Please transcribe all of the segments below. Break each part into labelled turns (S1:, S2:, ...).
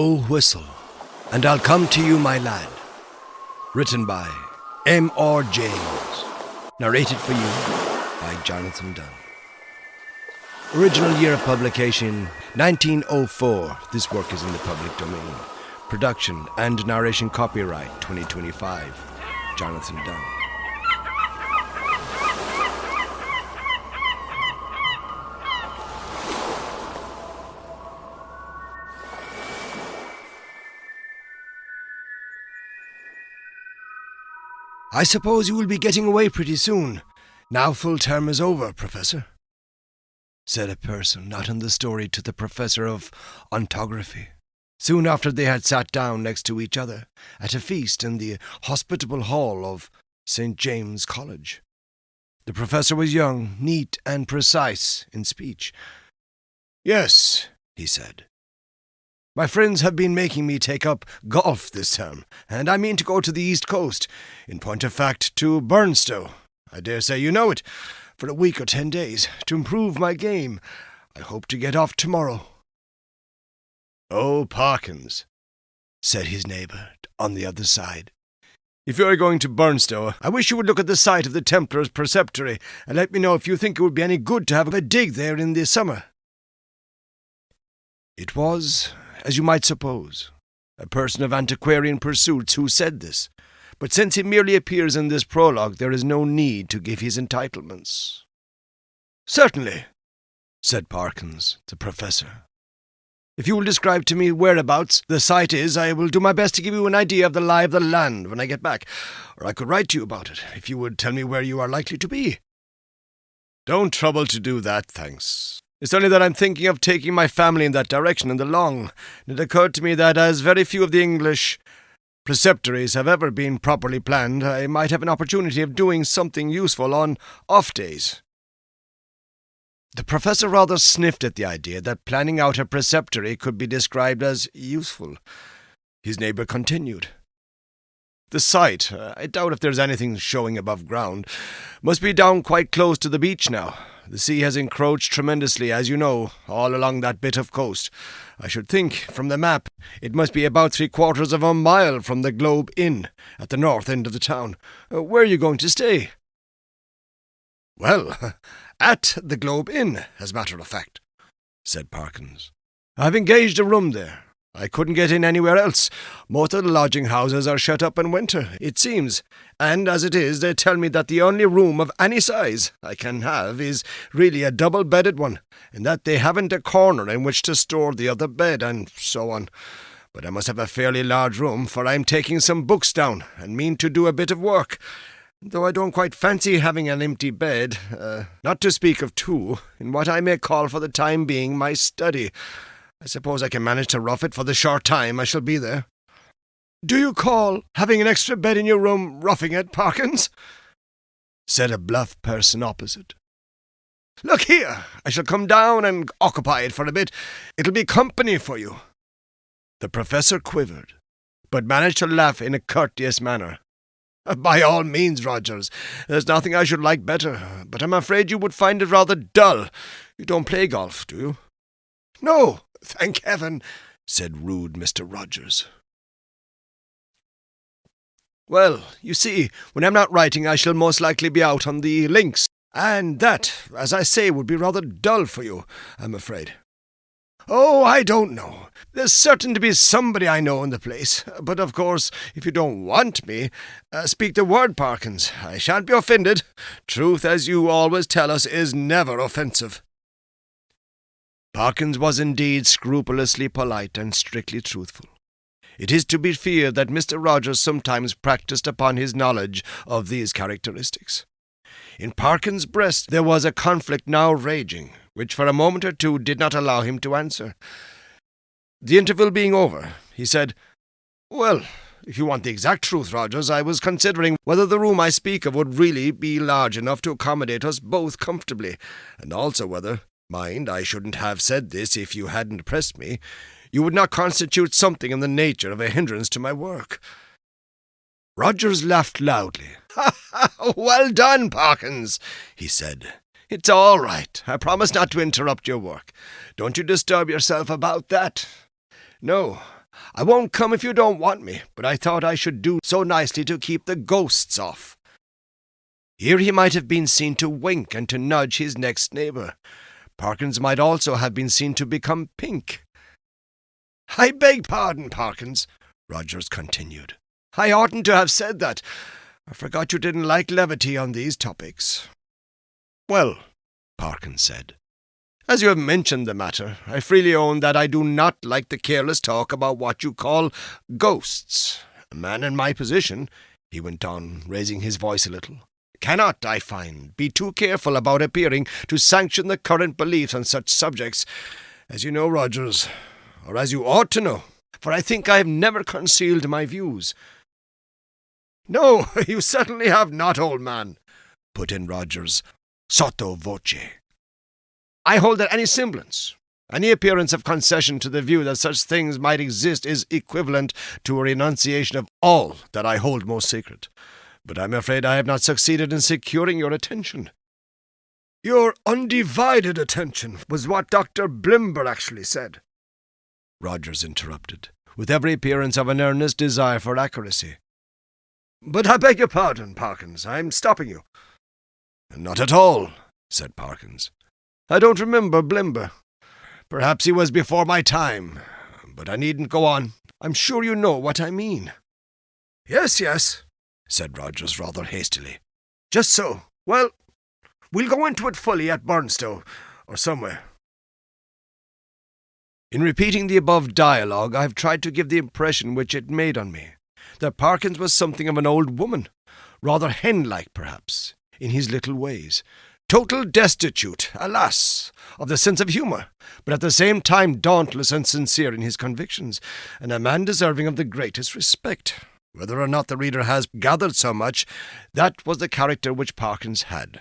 S1: Oh, whistle, and I'll come to you, my lad. Written by M.R. James. Narrated for you by Jonathan Dunne. Original year of publication, 1904. This work is in the public domain. Production and narration copyright, 2025. Jonathan Dunne. I suppose you will be getting away pretty soon. Now full term is over, Professor, said a person not in the story to the professor of ontography, soon after they had sat down next to each other at a feast in the hospitable hall of St. James College. The professor was young, neat, and precise in speech. "Yes," he said. "My friends have been making me take up golf this term, and I mean to go to the East Coast, in point of fact to Burnstow. I dare say you know it, for a week or 10 days, to improve my game. I hope to get off tomorrow." "Oh, Parkins," said his neighbour on the other side, "if you are going to Burnstow, I wish you would look at the site of the Templars' Preceptory, and let me know if you think it would be any good to have a dig there in the summer." It was, as you might suppose, a person of antiquarian pursuits who said this, but since he merely appears in this prologue, there is no need to give his entitlements. "Certainly," said Parkins, the professor. "If you will describe to me whereabouts the site is, I will do my best to give you an idea of the lie of the land when I get back, or I could write to you about it, if you would tell me where you are likely to be." "Don't trouble to do that, thanks. It's only that I'm thinking of taking my family in that direction in the long, and it occurred to me that as very few of the English preceptories have ever been properly planned, I might have an opportunity of doing something useful on off days." The professor rather sniffed at the idea that planning out a preceptory could be described as useful. His neighbour continued. "The site, I doubt if there's anything showing above ground, must be down quite close to the beach now. The sea has encroached tremendously, as you know, all along that bit of coast. I should think, from the map, it must be about 3/4 of a mile from the Globe Inn, at the north end of the town. Where are you going to stay?" "Well, at the Globe Inn, as a matter of fact," said Parkins. "I've engaged a room there. I couldn't get in anywhere else. Most of the lodging-houses are shut up in winter, it seems, and as it is, they tell me that the only room of any size I can have is really a double-bedded one, and that they haven't a corner in which to store the other bed, and so on. But I must have a fairly large room, for I'm taking some books down, and mean to do a bit of work, though I don't quite fancy having an empty bed, not to speak of two, in what I may call for the time being my study. I suppose I can manage to rough it for the short time I shall be there." "Do you call having an extra bed in your room roughing it, Parkins?" said a bluff person opposite. "Look here, I shall come down and occupy it for a bit. It'll be company for you." The professor quivered, but managed to laugh in a courteous manner. "By all means, Rogers. There's nothing I should like better, but I'm afraid you would find it rather dull. You don't play golf, do you?" "No, thank heaven," said rude Mr. Rogers. "Well, you see, when I'm not writing, I shall most likely be out on the links, and that, as I say, would be rather dull for you, I'm afraid." "Oh, I don't know. There's certain to be somebody I know in the place, but of course, if you don't want me, speak the word, Parkins. I shan't be offended. Truth, as you always tell us, is never offensive." Parkins was indeed scrupulously polite and strictly truthful. It is to be feared that Mr. Rogers sometimes practised upon his knowledge of these characteristics. In Parkins' breast there was a conflict now raging, which for a moment or two did not allow him to answer. The interval being over, he said, "Well, if you want the exact truth, Rogers, I was considering whether the room I speak of would really be large enough to accommodate us both comfortably, and also whether, mind, I shouldn't have said this if you hadn't pressed me, you would not constitute something in the nature of a hindrance to my work." Rogers laughed loudly. "Well done, Parkins," he said. "It's all right. I promise not to interrupt your work. Don't you disturb yourself about that. No, I won't come if you don't want me, but I thought I should do so nicely to keep the ghosts off." Here he might have been seen to wink and to nudge his next neighbour. Parkins might also have been seen to become pink. "I beg pardon, Parkins," Rogers continued. "I oughtn't to have said that. I forgot you didn't like levity on these topics." "Well," Parkins said, "as you have mentioned the matter, I freely own that I do not like the careless talk about what you call ghosts. A man in my position," he went on, raising his voice a little, "cannot, I find, be too careful about appearing to sanction the current beliefs on such subjects, as you know, Rogers, or as you ought to know, for I think I have never concealed my views." "No, you certainly have not, old man," put in Rogers, sotto voce. "I hold that any semblance, any appearance of concession to the view that such things might exist is equivalent to a renunciation of all that I hold most sacred. But I'm afraid I have not succeeded in securing your attention." "Your undivided attention was what Dr. Blimber actually said," Rogers interrupted, with every appearance of an earnest desire for accuracy. "But I beg your pardon, Parkins, I'm stopping you." "Not at all," said Parkins. "I don't remember Blimber. Perhaps he was before my time, but I needn't go on. I'm sure you know what I mean." Yes, said Rogers rather hastily. "Just so. Well, we'll go into it fully at Burnstow, or somewhere." In repeating the above dialogue, I have tried to give the impression which it made on me, that Parkins was something of an old woman, rather hen-like perhaps, in his little ways, total destitute, alas, of the sense of humour, but at the same time dauntless and sincere in his convictions, and a man deserving of the greatest respect. Whether or not the reader has gathered so much, that was the character which Parkins had.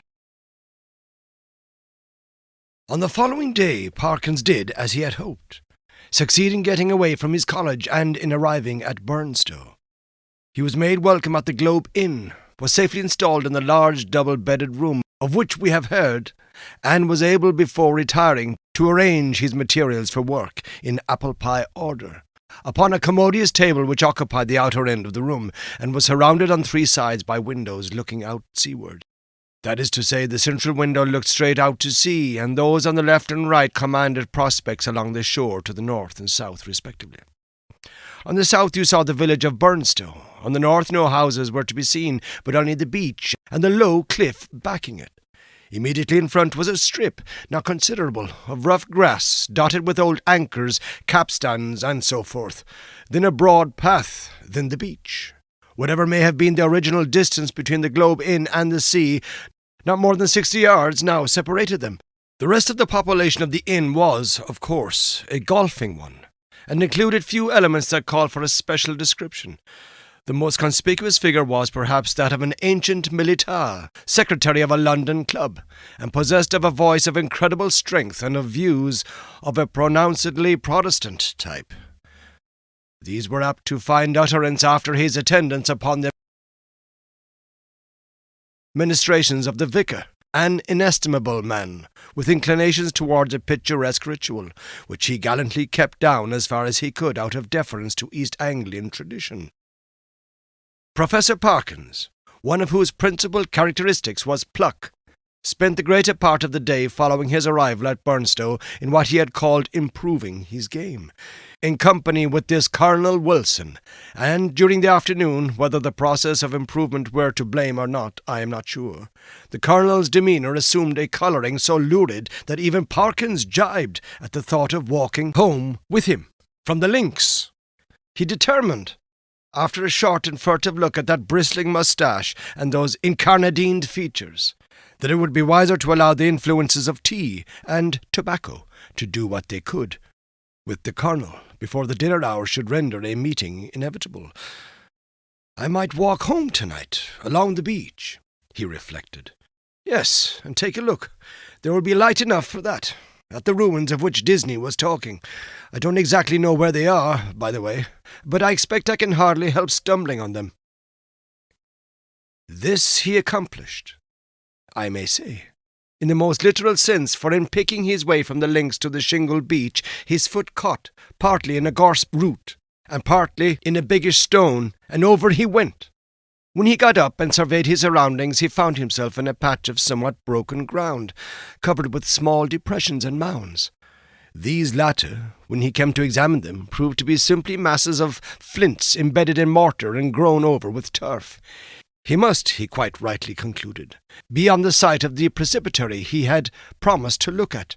S1: On the following day, Parkins did as he had hoped, succeed in getting away from his college and in arriving at Burnstow. He was made welcome at the Globe Inn, was safely installed in the large double-bedded room of which we have heard, and was able before retiring to arrange his materials for work in apple-pie order, upon a commodious table which occupied the outer end of the room, and was surrounded on three sides by windows looking out seaward. That is to say, the central window looked straight out to sea, and those on the left and right commanded prospects along the shore to the north and south, respectively. On the south you saw the village of Burnstow. On the north no houses were to be seen, but only the beach and the low cliff backing it. Immediately in front was a strip, not considerable, of rough grass, dotted with old anchors, capstans, and so forth. Then a broad path, then the beach. Whatever may have been the original distance between the Globe Inn and the sea, not more than 60 yards now separated them. The rest of the population of the inn was, of course, a golfing one, and included few elements that called for a special description. The most conspicuous figure was perhaps that of an ancient militar, secretary of a London club, and possessed of a voice of incredible strength and of views of a pronouncedly Protestant type. These were apt to find utterance after his attendance upon the ministrations of the vicar, an inestimable man, with inclinations towards a picturesque ritual, which he gallantly kept down as far as he could out of deference to East Anglian tradition. Professor Parkins, one of whose principal characteristics was pluck, spent the greater part of the day following his arrival at Burnstow in what he had called improving his game, in company with this Colonel Wilson, and during the afternoon, whether the process of improvement were to blame or not, I am not sure, the Colonel's demeanour assumed a colouring so lurid that even Parkins jibed at the thought of walking home with him from the links. He determined, after a short and furtive look at that bristling moustache and those incarnadined features, that it would be wiser to allow the influences of tea and tobacco to do what they could with the Colonel before the dinner hour should render a meeting inevitable. "I might walk home tonight, along the beach," he reflected. "Yes, and take a look. There will be light enough for that, at the ruins of which Disney was talking. I don't exactly know where they are, by the way, but I expect I can hardly help stumbling on them." This he accomplished, I may say, in the most literal sense, for in picking his way from the links to the shingle beach, his foot caught, partly in a gorse root, and partly in a biggish stone, and over he went. When he got up and surveyed his surroundings, he found himself in a patch of somewhat broken ground, covered with small depressions and mounds. These latter, when he came to examine them, proved to be simply masses of flints embedded in mortar and grown over with turf. He must, he quite rightly concluded, be on the site of the precipitary he had promised to look at.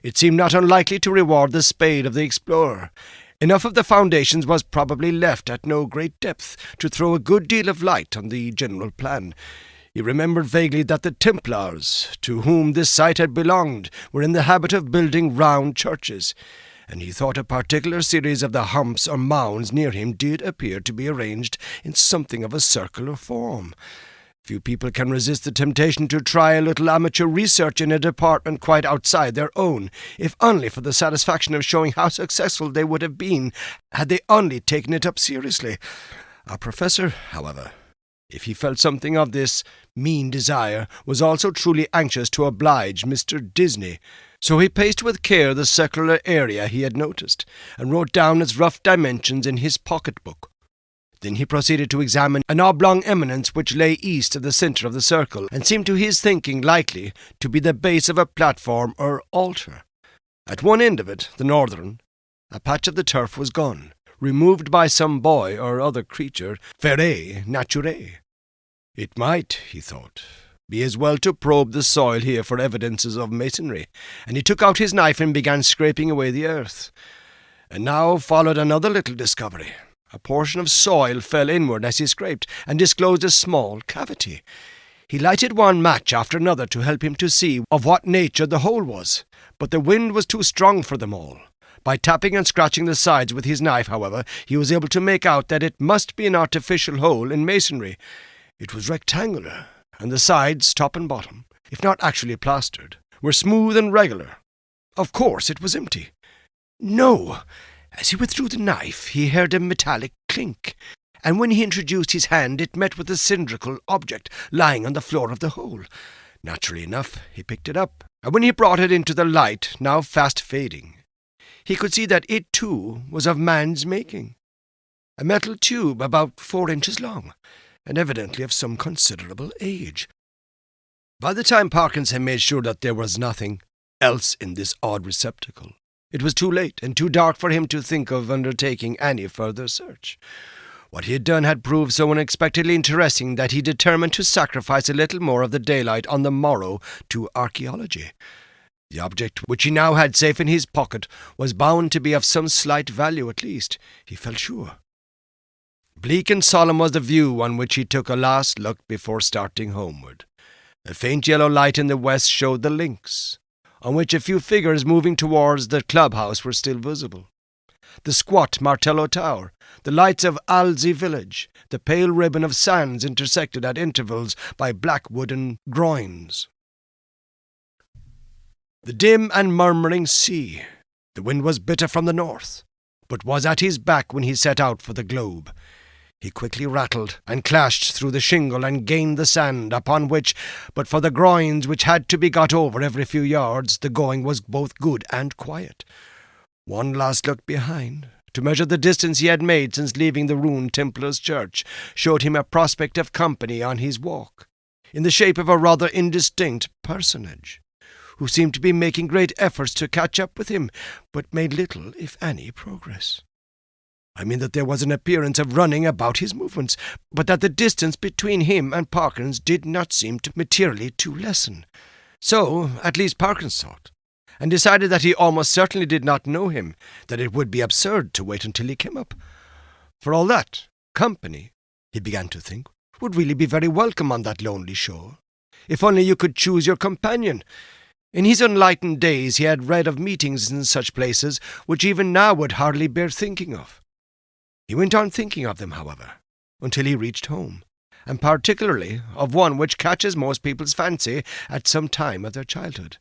S1: It seemed not unlikely to reward the spade of the explorer. Enough of the foundations was probably left at no great depth to throw a good deal of light on the general plan. He remembered vaguely that the Templars, to whom this site had belonged, were in the habit of building round churches, and he thought a particular series of the humps or mounds near him did appear to be arranged in something of a circular form. Few people can resist the temptation to try a little amateur research in a department quite outside their own, if only for the satisfaction of showing how successful they would have been had they only taken it up seriously. Our professor, however, if he felt something of this mean desire, was also truly anxious to oblige Mr. Disney, so he paced with care the circular area he had noticed, and wrote down its rough dimensions in his pocket-book. Then he proceeded to examine an oblong eminence which lay east of the centre of the circle, and seemed to his thinking likely to be the base of a platform or altar. At one end of it, the northern, a patch of the turf was gone, removed by some boy or other creature, verre nature. It might, he thought, be as well to probe the soil here for evidences of masonry, and he took out his knife and began scraping away the earth. And now followed another little discovery. A portion of soil fell inward as he scraped, and disclosed a small cavity. He lighted one match after another to help him to see of what nature the hole was, but the wind was too strong for them all. By tapping and scratching the sides with his knife, however, he was able to make out that it must be an artificial hole in masonry. It was rectangular, and the sides, top and bottom, if not actually plastered, were smooth and regular. Of course it was empty. No! As he withdrew the knife, he heard a metallic clink, and when he introduced his hand, it met with a cylindrical object lying on the floor of the hole. Naturally enough, he picked it up, and when he brought it into the light, now fast fading, he could see that it, too, was of man's making. A metal tube about 4 inches long, and evidently of some considerable age. By the time Parkins had made sure that there was nothing else in this odd receptacle, it was too late and too dark for him to think of undertaking any further search. What he had done had proved so unexpectedly interesting that he determined to sacrifice a little more of the daylight on the morrow to archaeology. The object which he now had safe in his pocket was bound to be of some slight value at least, he felt sure. Bleak and solemn was the view on which he took a last look before starting homeward. A faint yellow light in the west showed the links, on which a few figures moving towards the clubhouse were still visible. The squat Martello Tower, the lights of Alzey village, the pale ribbon of sands intersected at intervals by black wooden groins. The dim and murmuring sea. The wind was bitter from the north, but was at his back when he set out for the globe. He quickly rattled and clashed through the shingle and gained the sand, upon which, but for the groins which had to be got over every few yards, the going was both good and quiet. One last look behind, to measure the distance he had made since leaving the ruined Templars' church, showed him a prospect of company on his walk, in the shape of a rather indistinct personage, who seemed to be making great efforts to catch up with him, but made little, if any, progress. I mean that there was an appearance of running about his movements, but that the distance between him and Parkins did not seem to materially to lessen. So, at least Parkins thought, and decided that he almost certainly did not know him, that it would be absurd to wait until he came up. For all that, company, he began to think, would really be very welcome on that lonely shore, if only you could choose your companion. In his enlightened days he had read of meetings in such places which even now would hardly bear thinking of. He went on thinking of them, however, until he reached home, and particularly of one which catches most people's fancy at some time of their childhood.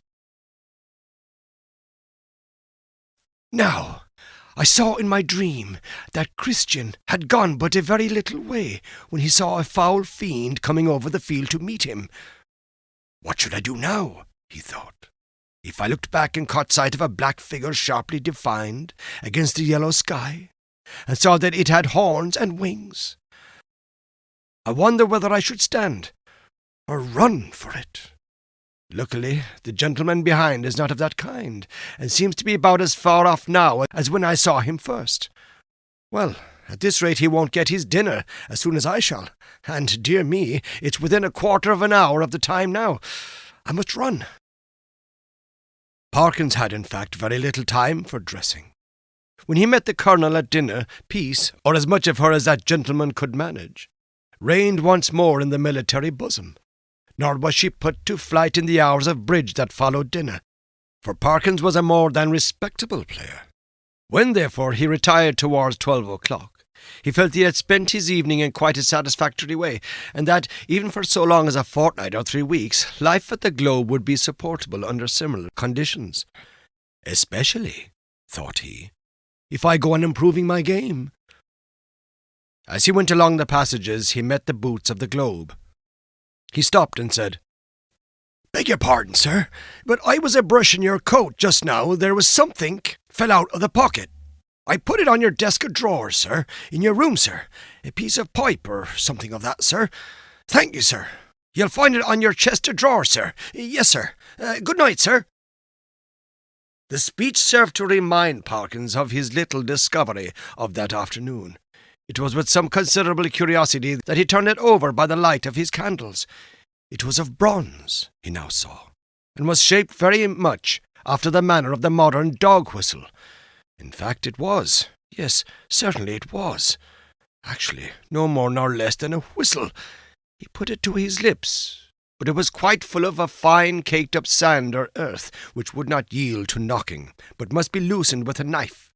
S1: Now, I saw in my dream that Christian had gone but a very little way when he saw a foul fiend coming over the field to meet him. What should I do now? He thought. If I looked back and caught sight of a black figure sharply defined against the yellow sky, and saw that it had horns and wings. I wonder whether I should stand or run for it. Luckily, the gentleman behind is not of that kind, and seems to be about as far off now as when I saw him first. Well, at this rate he won't get his dinner as soon as I shall, and, dear me, it's within a quarter of an hour of the time now. I must run. Parkins had, in fact, very little time for dressing. When he met the Colonel at dinner, peace, or as much of her as that gentleman could manage, reigned once more in the military bosom, nor was she put to flight in the hours of bridge that followed dinner, for Parkins was a more than respectable player. When, therefore, he retired towards 12 o'clock, he felt he had spent his evening in quite a satisfactory way, and that, even for so long as a fortnight or 3 weeks, life at the Globe would be supportable under similar conditions. Especially, thought he, if I go on improving my game. As he went along the passages, he met the boots of the Globe. He stopped and said, "Beg your pardon, sir, but I was a-brushing your coat just now. There was something fell out of the pocket. I put it on your desk of drawers, sir, in your room, sir. A piece of pipe or something of that, sir. Thank you, sir. You'll find it on your chest of drawers, sir. Yes, sir. Good night, sir." The speech served to remind Parkins of his little discovery of that afternoon. It was with some considerable curiosity that he turned it over by the light of his candles. It was of bronze, he now saw, and was shaped very much after the manner of the modern dog whistle. In fact, it was. Yes, certainly it was. Actually, no more nor less than a whistle. He put it to his lips, but it was quite full of a fine caked-up sand or earth, which would not yield to knocking, but must be loosened with a knife.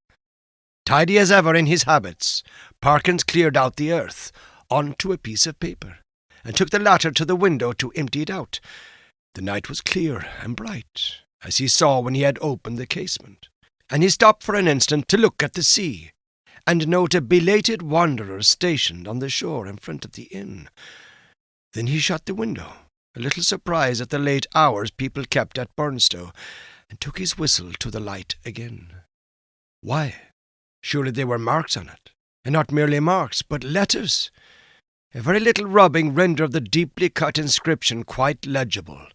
S1: Tidy as ever in his habits, Parkins cleared out the earth onto a piece of paper, and took the latter to the window to empty it out. The night was clear and bright, as he saw when he had opened the casement, and he stopped for an instant to look at the sea, and note a belated wanderer stationed on the shore in front of the inn. Then he shut the window, a little surprised at the late hours people kept at Burnstow, and took his whistle to the light again. Why, surely there were marks on it, and not merely marks, but letters. A very little rubbing rendered the deeply cut inscription quite legible,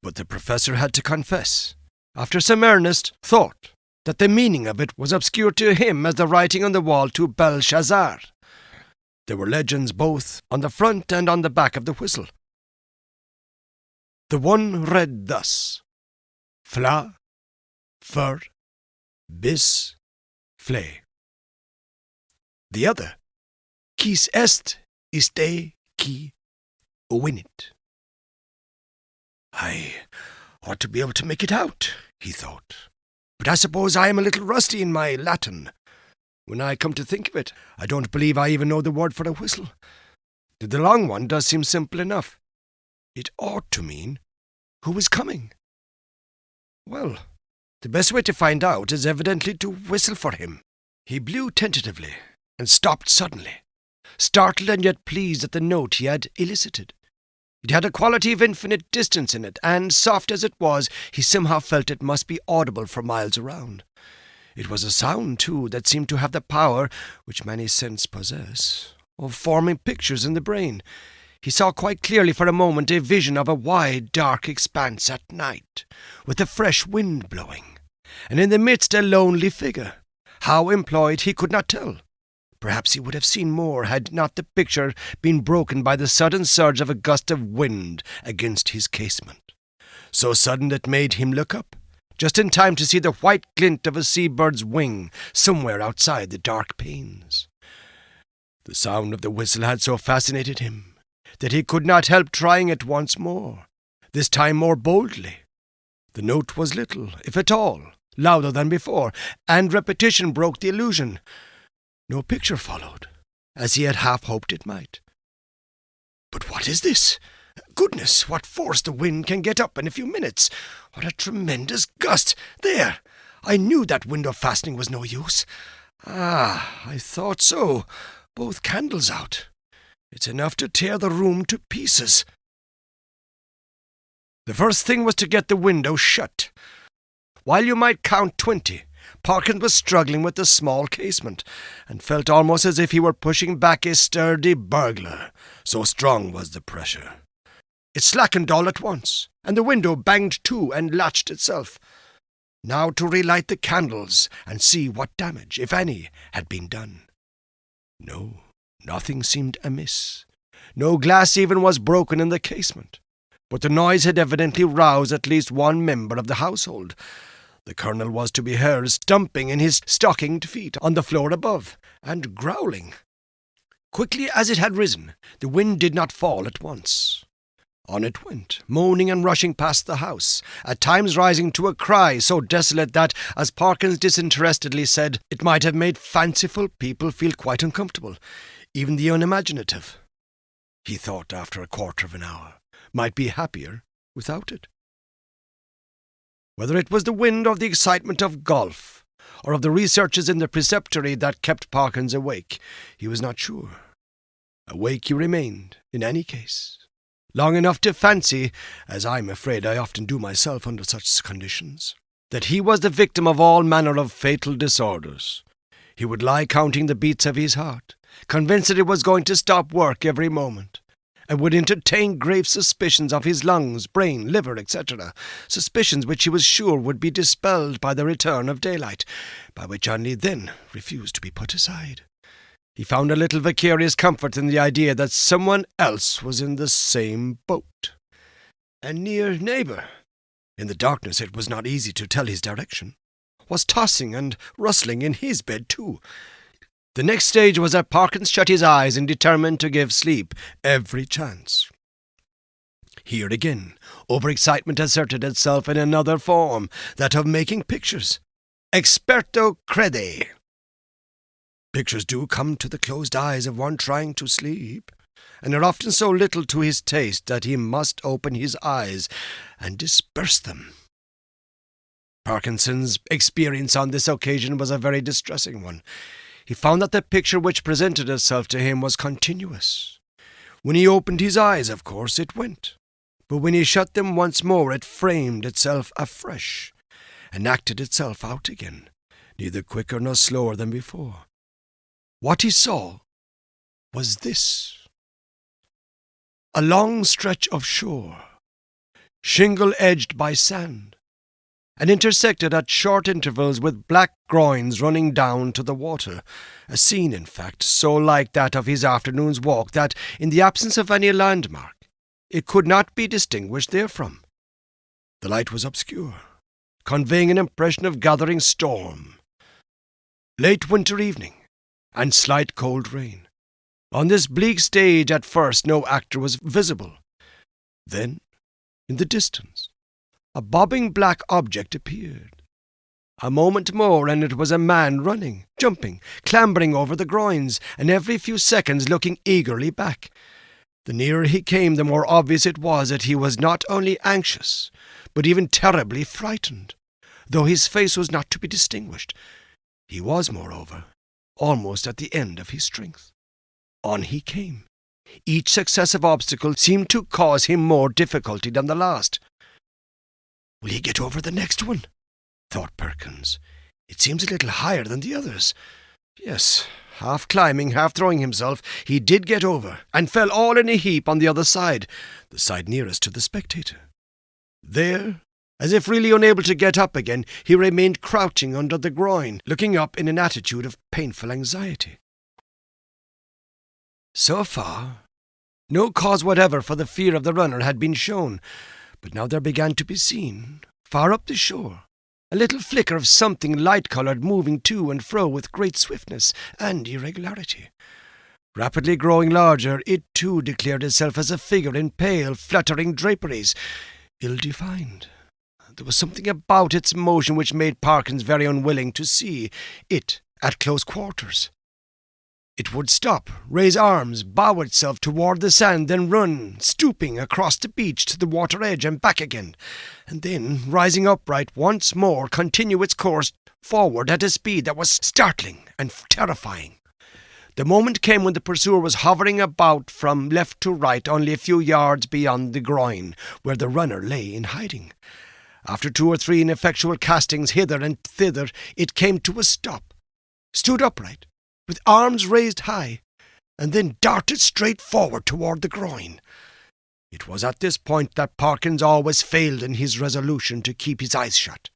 S1: but the professor had to confess, after some earnest thought, that the meaning of it was obscure to him as the writing on the wall to Belshazzar. There were legends both on the front and on the back of the whistle. The one read thus: Fla, Fur, Bis, Fle. The other, Quis est iste qui uinit. I ought to be able to make it out, he thought, but I suppose I am a little rusty in my Latin. When I come to think of it, I don't believe I even know the word for a whistle. The long one does seem simple enough. It ought to mean, who is coming? Well, the best way to find out is evidently to whistle for him. He blew tentatively, and stopped suddenly, startled and yet pleased at the note he had elicited. It had a quality of infinite distance in it, and, soft as it was, he somehow felt it must be audible for miles around. It was a sound, too, that seemed to have the power, which many scents possess, of forming pictures in the brain. He saw quite clearly for a moment a vision of a wide, dark expanse at night, with a fresh wind blowing, and in the midst a lonely figure. How employed he could not tell. Perhaps he would have seen more had not the picture been broken by the sudden surge of a gust of wind against his casement, so sudden it made him look up, just in time to see the white glint of a sea-bird's wing somewhere outside the dark panes. The sound of the whistle had so fascinated him that he could not help trying it once more, this time more boldly. The note was little, if at all, louder than before, and repetition broke the illusion. No picture followed, as he had half hoped it might. But what is this? Goodness, what force the wind can get up in a few minutes! What a tremendous gust! There! I knew that window fastening was no use. Ah, I thought so. Both candles out. It's enough to tear the room to pieces. The first thing was to get the window shut. While you might count 20, Parkins was struggling with the small casement, and felt almost as if he were pushing back a sturdy burglar, so strong was the pressure. It slackened all at once, and the window banged to and latched itself. Now to relight the candles and see what damage, if any, had been done. No, nothing seemed amiss. No glass even was broken in the casement, but the noise had evidently roused at least one member of the household. The Colonel was to be heard stumping in his stockinged feet on the floor above, and growling. Quickly as it had risen, the wind did not fall at once. On it went, moaning and rushing past the house, at times rising to a cry so desolate that, as Parkins disinterestedly said, it might have made fanciful people feel quite uncomfortable, even the unimaginative. He thought after a quarter of an hour, might be happier without it. Whether it was the wind or the excitement of golf, or of the researches in the preceptory that kept Parkins awake, he was not sure. Awake he remained, in any case, long enough to fancy, as I'm afraid I often do myself under such conditions, that he was the victim of all manner of fatal disorders. He would lie counting the beats of his heart, convinced that it was going to stop work every moment, and would entertain grave suspicions of his lungs, brain, liver, etc., suspicions which he was sure would be dispelled by the return of daylight, by which only then refused to be put aside. He found a little vicarious comfort in the idea that someone else was in the same boat. A near neighbour, in the darkness it was not easy to tell his direction, was tossing and rustling in his bed too. The next stage was that Parkins shut his eyes and determined to give sleep every chance. Here again, overexcitement asserted itself in another form, that of making pictures. Experto crede. Pictures do come to the closed eyes of one trying to sleep, and are often so little to his taste that he must open his eyes and disperse them. Parkinson's experience on this occasion was a very distressing one. He found that the picture which presented itself to him was continuous. When he opened his eyes, of course, it went, but when he shut them once more, it framed itself afresh, and acted itself out again, neither quicker nor slower than before. What he saw was this: a long stretch of shore, shingle-edged by sand, and intersected at short intervals with black groins running down to the water, a scene, in fact, so like that of his afternoon's walk that, in the absence of any landmark, it could not be distinguished therefrom. The light was obscure, conveying an impression of gathering storm. Late winter evening, and slight cold rain. On this bleak stage at first no actor was visible. Then, in the distance, a bobbing black object appeared. A moment more, and it was a man running, jumping, clambering over the groins, and every few seconds looking eagerly back. The nearer he came, the more obvious it was that he was not only anxious, but even terribly frightened, though his face was not to be distinguished. He was, moreover, almost at the end of his strength. On he came. Each successive obstacle seemed to cause him more difficulty than the last. "Will he get over the next one?" thought Perkins. "It seems a little higher than the others." Yes, half climbing, half throwing himself, he did get over, and fell all in a heap on the other side, the side nearest to the spectator. There, as if really unable to get up again, he remained crouching under the groin, looking up in an attitude of painful anxiety. So far, no cause whatever for the fear of the runner had been shown, but now there began to be seen, far up the shore, a little flicker of something light-coloured moving to and fro with great swiftness and irregularity. Rapidly growing larger, it too declared itself as a figure in pale, fluttering draperies, ill-defined. There was something about its motion which made Parkins very unwilling to see it at close quarters. It would stop, raise arms, bow itself toward the sand, then run, stooping across the beach to the water edge and back again, and then, rising upright, once more continue its course forward at a speed that was startling and terrifying. The moment came when the pursuer was hovering about from left to right only a few yards beyond the groin, where the runner lay in hiding. After 2 or 3 ineffectual castings hither and thither, it came to a stop, stood upright, with arms raised high, and then darted straight forward toward the groin. It was at this point that Parkins always failed in his resolution to keep his eyes shut.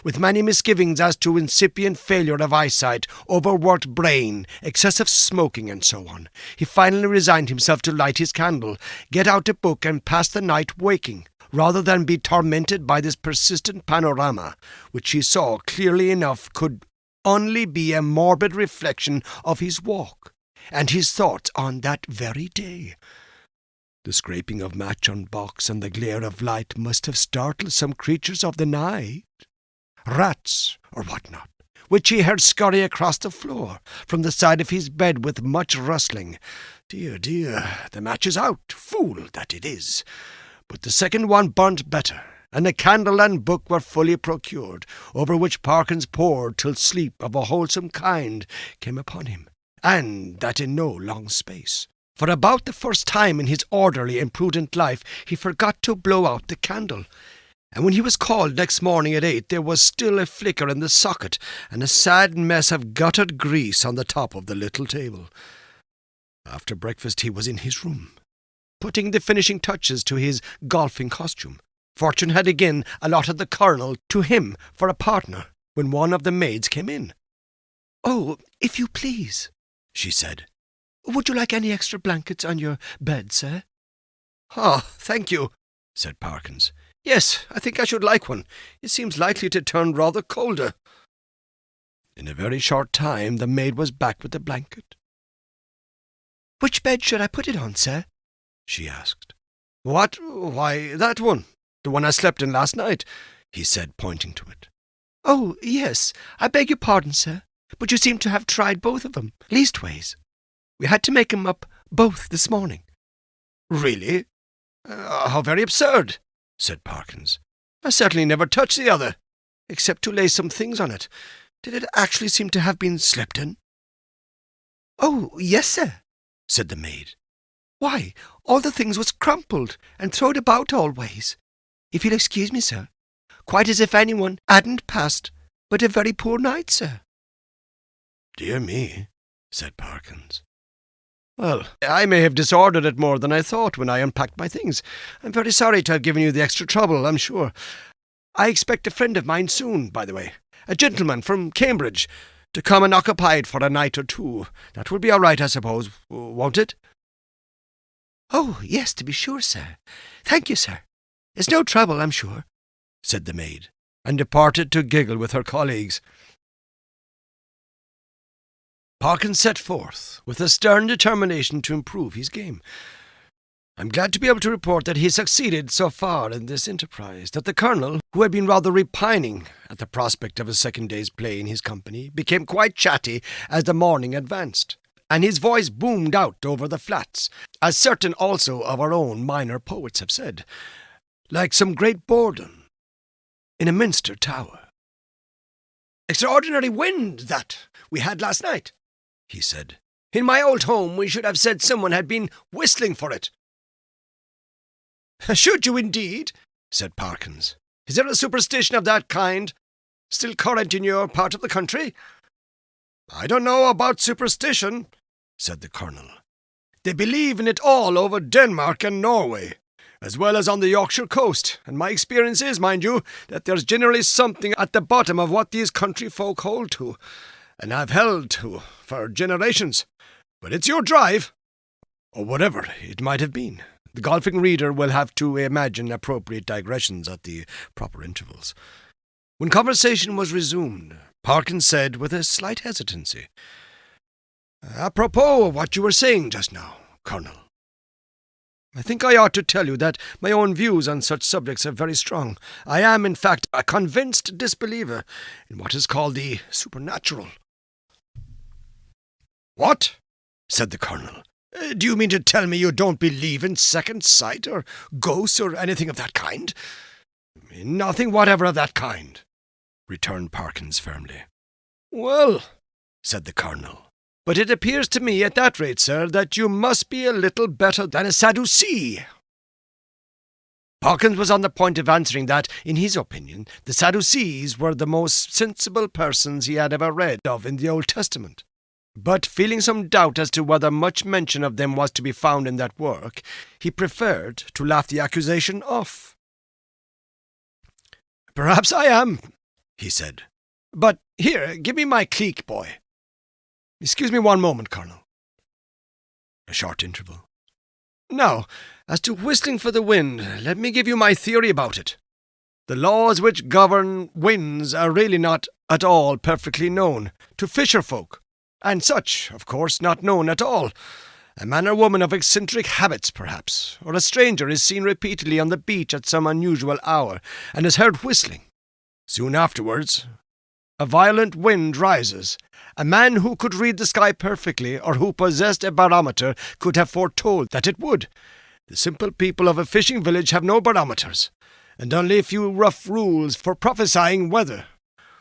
S1: With many misgivings as to incipient failure of eyesight, overworked brain, excessive smoking, and so on, he finally resigned himself to light his candle, get out a book, and pass the night waking, rather than be tormented by this persistent panorama, which he saw clearly enough could only be a morbid reflection of his walk and his thoughts on that very day. The scraping of match on box and the glare of light must have startled some creatures of the night, rats or what not, which he heard scurry across the floor from the side of his bed with much rustling. Dear, dear, the match is out, fool that it is. But the second one burnt better, and the candle and book were fully procured, over which Parkins pored till sleep of a wholesome kind came upon him, and that in no long space. For about the first time in his orderly and prudent life he forgot to blow out the candle, and when he was called next morning at 8 there was still a flicker in the socket and a sad mess of guttered grease on the top of the little table. After breakfast he was in his room, putting the finishing touches to his golfing costume. Fortune had again allotted the Colonel to him for a partner when one of the maids came in. "Oh, if you please," she said. "Would you like any extra blankets on your bed, sir?" "Oh, thank you," said Parkins. "Yes, I think I should like one. It seems likely to turn rather colder." In a very short time the maid was back with the blanket. "Which bed should I put it on, sir?" she asked. "What? Why, that one. The one I slept in last night," he said, pointing to it. "Oh, yes. I beg your pardon, sir, but you seem to have tried both of them. Leastways, we had to make 'em up both this morning." "Really? How very absurd," said Parkins. "I certainly never touched the other, except to lay some things on it. Did it actually seem to have been slept in?" "Oh, yes, sir," said the maid. "Why, all the things was crumpled and throwed about all ways. If you'll excuse me, sir, quite as if anyone hadn't passed but a very poor night, sir." "Dear me," said Parkins. "Well, I may have disordered it more than I thought when I unpacked my things. I'm very sorry to have given you the extra trouble, I'm sure. I expect a friend of mine soon, by the way, a gentleman from Cambridge, to come and occupy it for a night or 2. That will be all right, I suppose, won't it?" "Oh, yes, to be sure, sir. Thank you, sir. It's no trouble, I'm sure," said the maid, and departed to giggle with her colleagues. Parkins set forth with a stern determination to improve his game. I'm glad to be able to report that he succeeded so far in this enterprise that the Colonel, who had been rather repining at the prospect of a second day's play in his company, became quite chatty as the morning advanced, and his voice boomed out over the flats, as certain also of our own minor poets have said, like some great bourdon in a minster tower. "Extraordinary wind that we had last night," he said. "In my old home we should have said someone had been whistling for it." "Should you indeed?" said Parkins. "Is there a superstition of that kind still current in your part of the country?" "I don't know about superstition," said the Colonel. "They believe in it all over Denmark and Norway, as well as on the Yorkshire coast, and my experience is, mind you, that there's generally something at the bottom of what these country folk hold to, and have held to for generations. But it's your drive, or whatever it might have been. The golfing reader will have to imagine appropriate digressions at the proper intervals." When conversation was resumed, Parkins said with a slight hesitancy, "Apropos of what you were saying just now, Colonel, I think I ought to tell you that my own views on such subjects are very strong. I am, in fact, a convinced disbeliever in what is called the supernatural." "What?" said the Colonel. "Do you mean to tell me you don't believe in second sight or ghosts or anything of that kind?" "Nothing whatever of that kind," returned Parkins firmly. "Well," said the Colonel, "but it appears to me at that rate, sir, that you must be a little better than a Sadducee." Parkins was on the point of answering that, in his opinion, the Sadducees were the most sensible persons he had ever read of in the Old Testament. But feeling some doubt as to whether much mention of them was to be found in that work, he preferred to laugh the accusation off. "Perhaps I am," he said. "But here, give me my cleek, boy. Excuse me one moment, Colonel." A short interval. "Now, as to whistling for the wind, let me give you my theory about it. The laws which govern winds are really not at all perfectly known to fisher folk, and such, of course, not known at all. A man or woman of eccentric habits, perhaps, or a stranger is seen repeatedly on the beach at some unusual hour, and is heard whistling. Soon afterwards, a violent wind rises. A man who could read the sky perfectly, or who possessed a barometer, could have foretold that it would. The simple people of a fishing village have no barometers, and only a few rough rules for prophesying weather.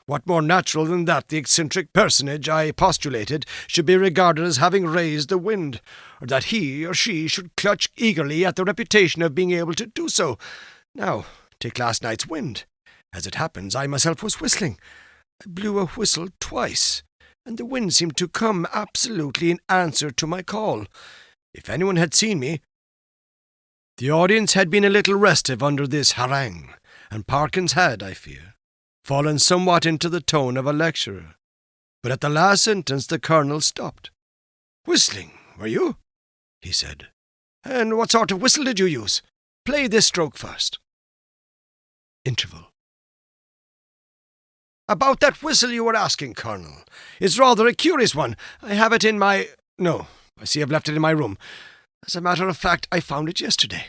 S1: What more natural than that the eccentric personage I postulated should be regarded as having raised the wind, or that he or she should clutch eagerly at the reputation of being able to do so? Now, take last night's wind. As it happens, I myself was whistling. I blew a whistle twice, and the wind seemed to come absolutely in answer to my call. If anyone had seen me—" The audience had been a little restive under this harangue, and Parkins had, I fear, fallen somewhat into the tone of a lecturer. But at the last sentence the Colonel stopped. "Whistling, were you?" he said. "And what sort of whistle did you use? Play this stroke first." Interval. "About that whistle you were asking, Colonel. It's rather a curious one. I have it in my— No, I see I've left it in my room. As a matter of fact, I found it yesterday."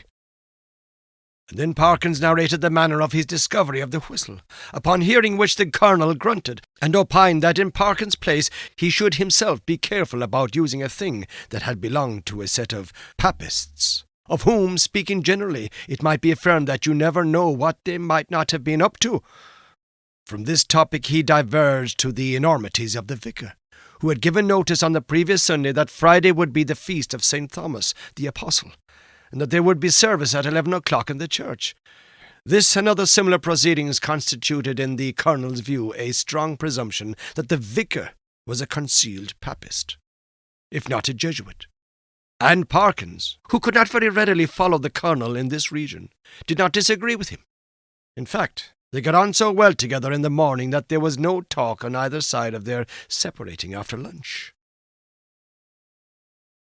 S1: And then Parkins narrated the manner of his discovery of the whistle, upon hearing which the Colonel grunted, and opined that in Parkins' place he should himself be careful about using a thing that had belonged to a set of papists, of whom, speaking generally, it might be affirmed that you never know what they might not have been up to. From this topic he diverged to the enormities of the vicar, who had given notice on the previous Sunday that Friday would be the feast of St. Thomas the Apostle, and that there would be service at 11 o'clock in the church. This and other similar proceedings constituted, in the Colonel's view, a strong presumption that the vicar was a concealed papist, if not a Jesuit. And Parkins, who could not very readily follow the Colonel in this region, did not disagree with him. In fact, they got on so well together in the morning that there was no talk on either side of their separating after lunch.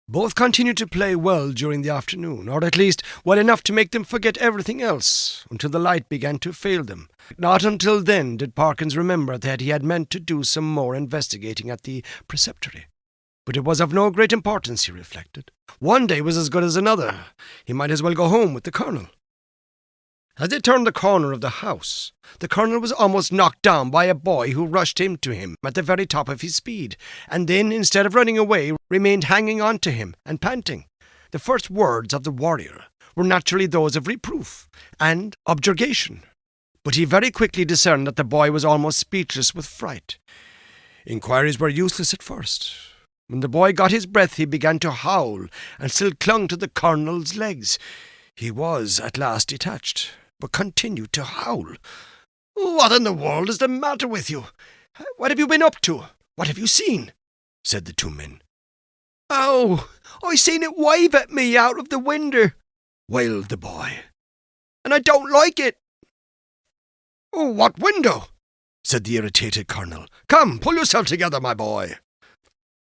S1: Both continued to play well during the afternoon, or at least well enough to make them forget everything else, until the light began to fail them. Not until then did Parkins remember that he had meant to do some more investigating at the preceptory. But it was of no great importance, he reflected. One day was as good as another. He might as well go home with the Colonel. As they turned the corner of the house, the Colonel was almost knocked down by a boy who rushed into him at the very top of his speed, and then, instead of running away, remained hanging on to him and panting. The first words of the warrior were naturally those of reproof and objurgation, but he very quickly discerned that the boy was almost speechless with fright. Inquiries were useless at first. When the boy got his breath, he began to howl, and still clung to the Colonel's legs. He was at last detached, but continued to howl. "What in the world is the matter with you? What have you been up to? What have you seen?" said the two men. "Oh, I seen it wave at me out of the window," wailed the boy, "and I don't like it." "Oh, what window?" said the irritated Colonel. "Come, pull yourself together, my boy."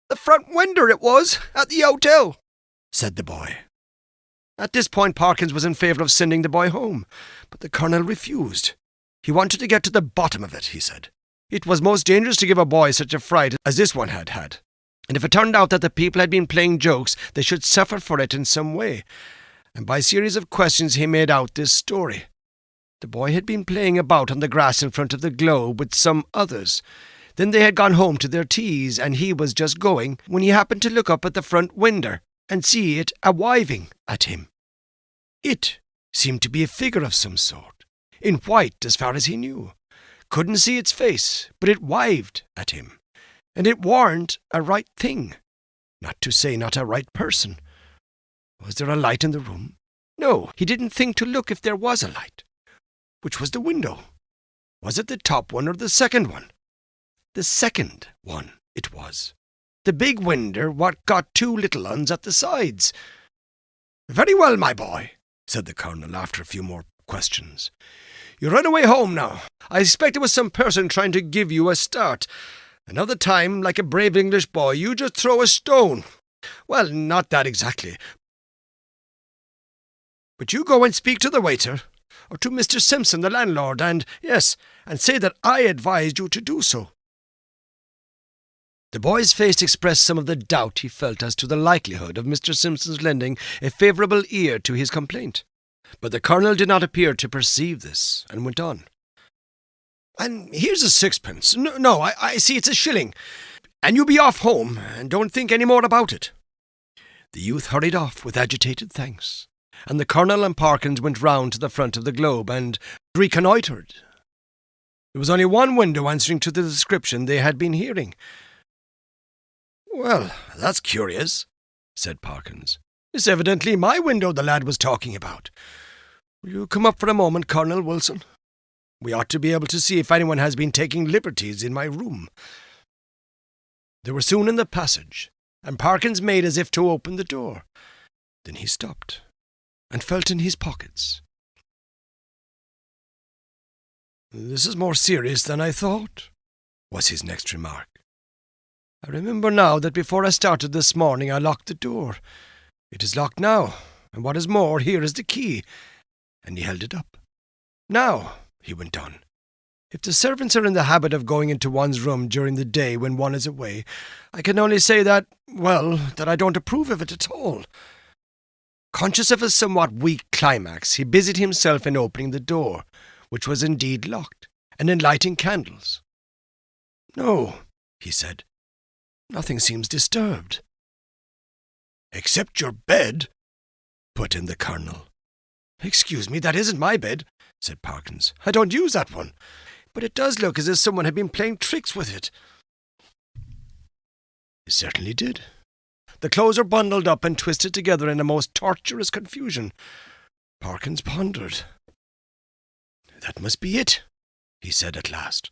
S1: "The front window it was, at the hotel," said the boy. At this point Parkins was in favour of sending the boy home, but the Colonel refused. He wanted to get to the bottom of it, he said. It was most dangerous to give a boy such a fright as this one had had, and if it turned out that the people had been playing jokes, they should suffer for it in some way. And by a series of questions he made out this story. The boy had been playing about on the grass in front of the globe with some others. Then they had gone home to their teas, and he was just going, when he happened to look up at the front window and see it a-wiving at him. It seemed to be a figure of some sort, in white as far as he knew. Couldn't see its face, but it wived at him. And it warn't a right thing, not to say not a right person. Was there a light in the room? No, he didn't think to look if there was a light. Which was the window? Was it the top one or the second one? The second one it was. The big window what got two little uns at the sides. Very well, my boy, said the Colonel after a few more questions. You run away home now. I expect it was some person trying to give you a start. Another time, like a brave English boy, you just throw a stone. Well, not that exactly. But you go and speak to the waiter, or to Mr. Simpson, the landlord, and say that I advised you to do so. The boy's face expressed some of the doubt he felt as to the likelihood of Mr. Simpson's lending a favourable ear to his complaint. But the Colonel did not appear to perceive this, and went on. And here's a sixpence. No, I see it's a shilling. And you be off home, and don't think any more about it. The youth hurried off with agitated thanks, and the Colonel and Parkins went round to the front of the Globe and reconnoitred. There was only one window answering to the description they had been hearing. Well, that's curious, said Parkins. It's evidently my window the lad was talking about. Will you come up for a moment, Colonel Wilson? We ought to be able to see if anyone has been taking liberties in my room. They were soon in the passage, and Parkins made as if to open the door. Then he stopped, and felt in his pockets. This is more serious than I thought, was his next remark. I remember now that before I started this morning I locked the door. It is locked now, and what is more, here is the key. And he held it up. Now, he went on, if the servants are in the habit of going into one's room during the day when one is away, I can only say that I don't approve of it at all. Conscious of a somewhat weak climax, he busied himself in opening the door, which was indeed locked, and in lighting candles. No, he said, nothing seems disturbed. Except your bed, put in the Colonel. Excuse me, that isn't my bed, said Parkins. I don't use that one, but it does look as if someone had been playing tricks with it. It certainly did. The clothes are bundled up and twisted together in a most tortuous confusion. Parkins pondered. That must be it, he said at last.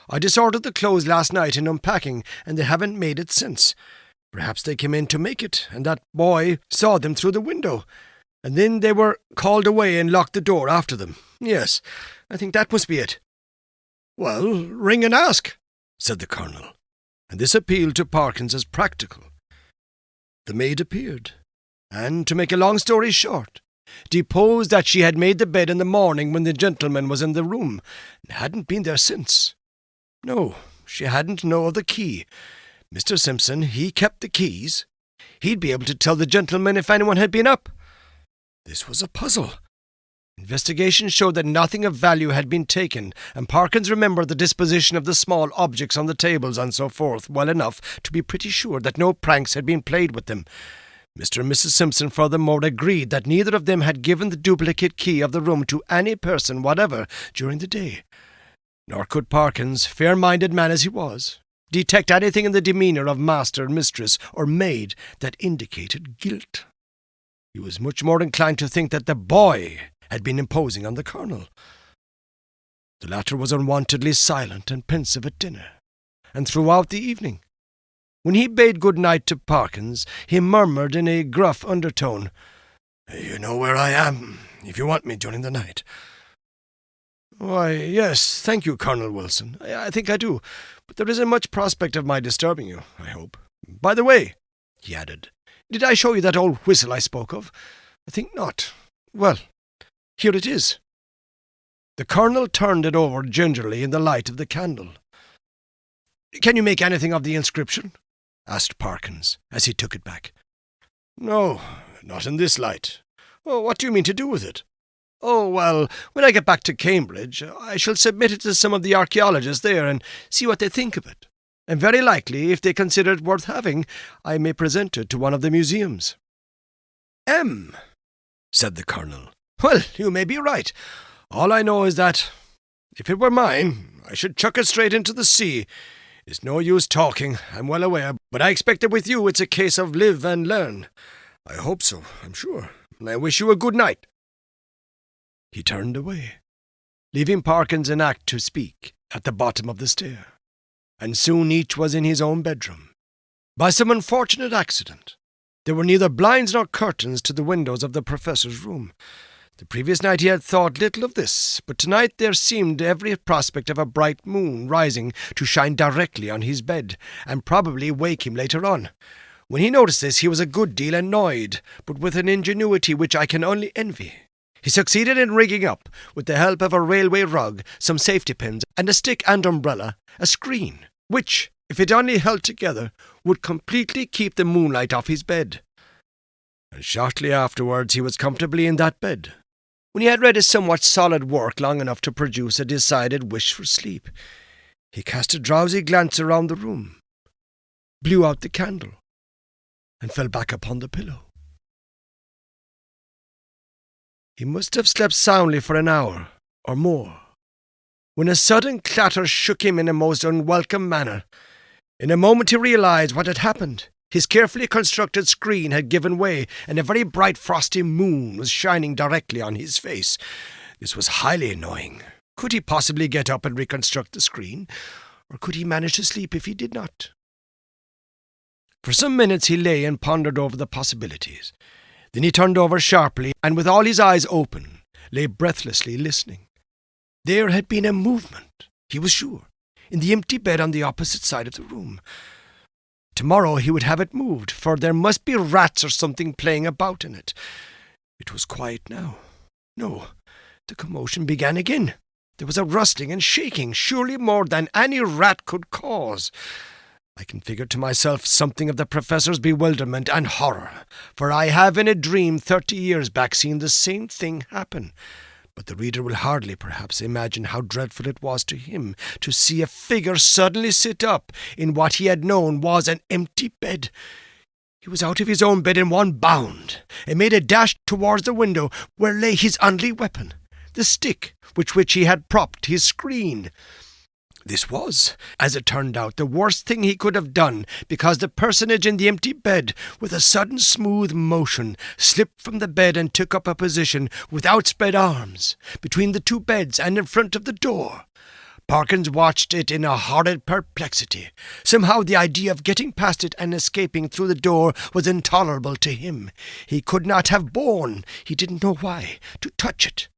S1: I disordered the clothes last night in unpacking, and they haven't made it since. Perhaps they came in to make it, and that boy saw them through the window, and then they were called away and locked the door after them. Yes, I think that must be it. Well, ring and ask, said the Colonel, and this appealed to Parkins as practical. The maid appeared, and, to make a long story short, deposed that she had made the bed in the morning when the gentleman was in the room, and hadn't been there since. No, she hadn't know of the key. Mr. Simpson, he kept the keys. He'd be able to tell the gentleman if anyone had been up. This was a puzzle. Investigation showed that nothing of value had been taken, and Parkins remembered the disposition of the small objects on the tables and so forth well enough to be pretty sure that no pranks had been played with them. Mr. and Mrs. Simpson furthermore agreed that neither of them had given the duplicate key of the room to any person whatever during the day. Nor could Parkins, fair-minded man as he was, detect anything in the demeanour of master, mistress, or maid that indicated guilt. He was much more inclined to think that the boy had been imposing on the Colonel. The latter was unwontedly silent and pensive at dinner, and throughout the evening. When he bade good night to Parkins, he murmured in a gruff undertone, "You know where I am, if you want me during the night." "Why, yes, thank you, Colonel Wilson. I think I do, but there isn't much prospect of my disturbing you, I hope. By the way," he added, "did I show you that old whistle I spoke of? I think not. Well, here it is." The Colonel turned it over gingerly in the light of the candle. "Can you make anything of the inscription?" asked Parkins, as he took it back. "No, not in this light. Oh, what do you mean to do with it?" "Oh, well, when I get back to Cambridge, I shall submit it to some of the archaeologists there and see what they think of it. And very likely, if they consider it worth having, I may present it to one of the museums." Said the Colonel. "Well, you may be right. All I know is that, if it were mine, I should chuck it straight into the sea. It's no use talking, I'm well aware, but I expect that with you it's a case of live and learn. I hope so, I'm sure, and I wish you a good night. He turned away, leaving Parkins in act to speak at the bottom of the stair, and soon each was in his own bedroom. By some unfortunate accident, there were neither blinds nor curtains to the windows of the professor's room. The previous night he had thought little of this, but tonight there seemed every prospect of a bright moon rising to shine directly on his bed, and probably wake him later on. When he noticed this, he was a good deal annoyed, but with an ingenuity which I can only envy. He succeeded in rigging up, with the help of a railway rug, some safety pins, and a stick and umbrella, a screen, which, if it only held together, would completely keep the moonlight off his bed. And shortly afterwards he was comfortably in that bed. When he had read his somewhat solid work long enough to produce a decided wish for sleep, he cast a drowsy glance around the room, blew out the candle, and fell back upon the pillow. He must have slept soundly for an hour or more, when a sudden clatter shook him in a most unwelcome manner. In a moment he realized what had happened. His carefully constructed screen had given way, and a very bright frosty moon was shining directly on his face. This was highly annoying. Could he possibly get up and reconstruct the screen, or could he manage to sleep if he did not? For some minutes he lay and pondered over the possibilities. Then he turned over sharply, and with all his eyes open, lay breathlessly listening. There had been a movement, he was sure, in the empty bed on the opposite side of the room. Tomorrow he would have it moved, for there must be rats or something playing about in it. It was quiet now. No, the commotion began again. There was a rustling and shaking, surely more than any rat could cause. I can figure to myself something of the professor's bewilderment and horror, for I have in a dream 30 years back seen the same thing happen. But the reader will hardly, perhaps, imagine how dreadful it was to him to see a figure suddenly sit up in what he had known was an empty bed. He was out of his own bed in one bound, and made a dash towards the window where lay his only weapon, the stick with which he had propped his screen. This was, as it turned out, the worst thing he could have done, because the personage in the empty bed, with a sudden smooth motion, slipped from the bed and took up a position with outspread arms, between the two beds and in front of the door. Parkins watched it in a horrid perplexity. Somehow the idea of getting past it and escaping through the door was intolerable to him. He could not have borne, he didn't know why, to touch it.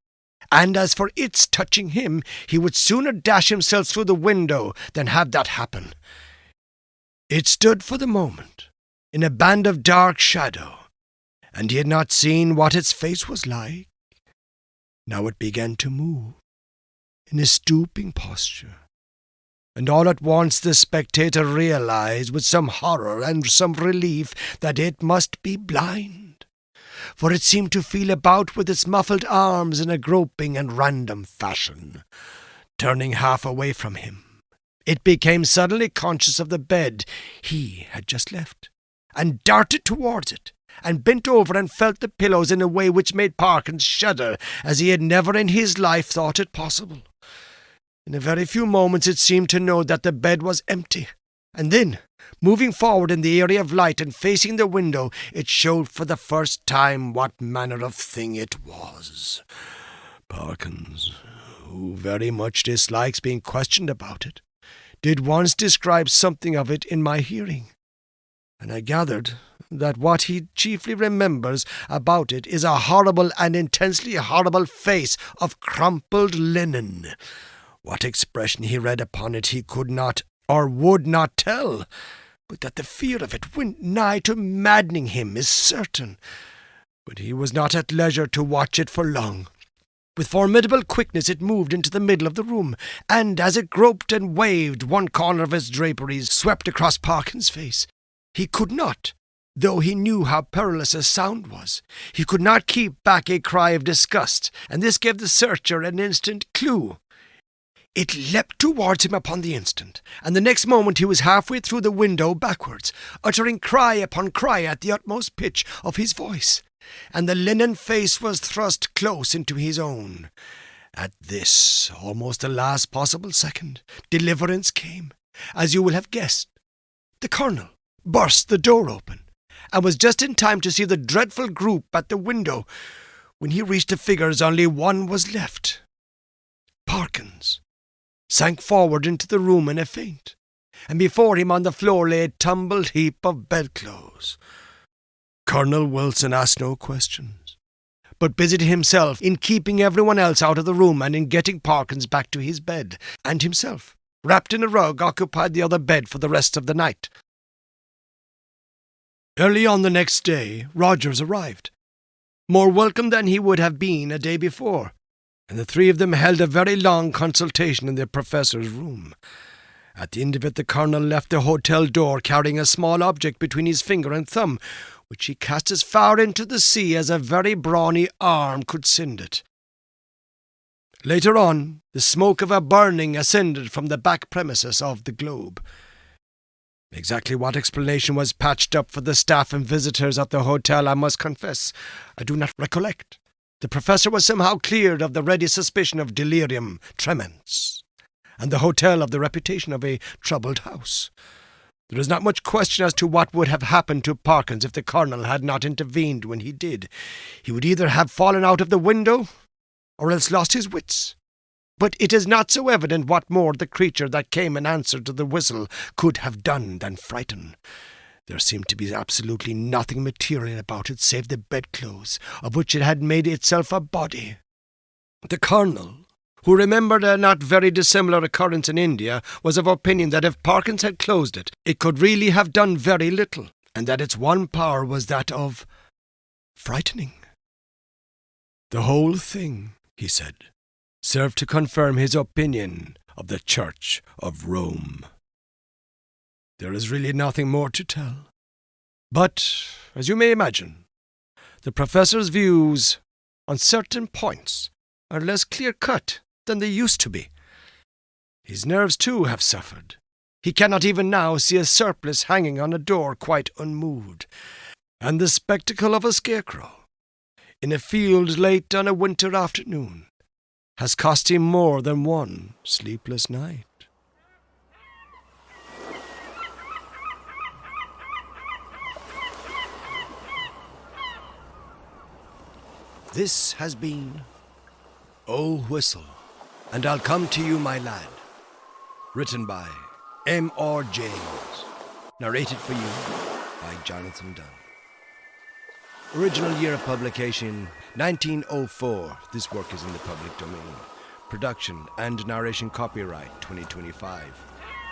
S1: And as for its touching him, he would sooner dash himself through the window than have that happen. It stood for the moment in a band of dark shadow, and he had not seen what its face was like. Now it began to move in a stooping posture, and all at once the spectator realized with some horror and some relief that it must be blind, for it seemed to feel about with its muffled arms in a groping and random fashion. Turning half away from him, it became suddenly conscious of the bed he had just left, and darted towards it, and bent over and felt the pillows in a way which made Parkins shudder as he had never in his life thought it possible. In a very few moments it seemed to know that the bed was empty, and then, moving forward in the area of light and facing the window, it showed for the first time what manner of thing it was. Parkins, who very much dislikes being questioned about it, did once describe something of it in my hearing, and I gathered that what he chiefly remembers about it is a horrible and intensely horrible face of crumpled linen. What expression he read upon it he could not or would not tell, but that the fear of it went nigh to maddening him is certain. But he was not at leisure to watch it for long. With formidable quickness it moved into the middle of the room, and as it groped and waved, one corner of its draperies swept across Parkins' face. He could not, though he knew how perilous a sound was, he could not keep back a cry of disgust, and this gave the searcher an instant clue. It leapt towards him upon the instant, and the next moment he was halfway through the window backwards, uttering cry upon cry at the utmost pitch of his voice, and the linen face was thrust close into his own. At this, almost the last possible second, deliverance came, as you will have guessed. The colonel burst the door open, and was just in time to see the dreadful group at the window. When he reached the figures, only one was left. Parkins sank forward into the room in a faint, and before him on the floor lay a tumbled heap of bedclothes. Colonel Wilson asked no questions, but busied himself in keeping everyone else out of the room and in getting Parkins back to his bed, and himself, wrapped in a rug, occupied the other bed for the rest of the night. Early on the next day, Rogers arrived, more welcome than he would have been a day before, and the three of them held a very long consultation in the professor's room. At the end of it, the colonel left the hotel door carrying a small object between his finger and thumb, which he cast as far into the sea as a very brawny arm could send it. Later on, the smoke of a burning ascended from the back premises of the Globe. Exactly what explanation was patched up for the staff and visitors at the hotel, I must confess, I do not recollect. The professor was somehow cleared of the ready suspicion of delirium tremens, and the hotel of the reputation of a troubled house. There is not much question as to what would have happened to Parkins if the colonel had not intervened when he did. He would either have fallen out of the window, or else lost his wits. But it is not so evident what more the creature that came in answer to the whistle could have done than frighten. There seemed to be absolutely nothing material about it save the bedclothes, of which it had made itself a body. The colonel, who remembered a not very dissimilar occurrence in India, was of opinion that if Parkins had closed it, it could really have done very little, and that its one power was that of frightening. The whole thing, he said, served to confirm his opinion of the Church of Rome. There is really nothing more to tell. But, as you may imagine, the professor's views on certain points are less clear-cut than they used to be. His nerves, too, have suffered. He cannot even now see a surplice hanging on a door quite unmoved, and the spectacle of a scarecrow in a field late on a winter afternoon has cost him more than one sleepless night. This has been Oh Whistle, and I'll Come to You, My Lad, written by M.R. James, narrated for you by Jonathan Dunne. Original year of publication, 1904. This work is in the public domain. Production and narration copyright, 2025.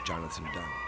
S1: Jonathan Dunne.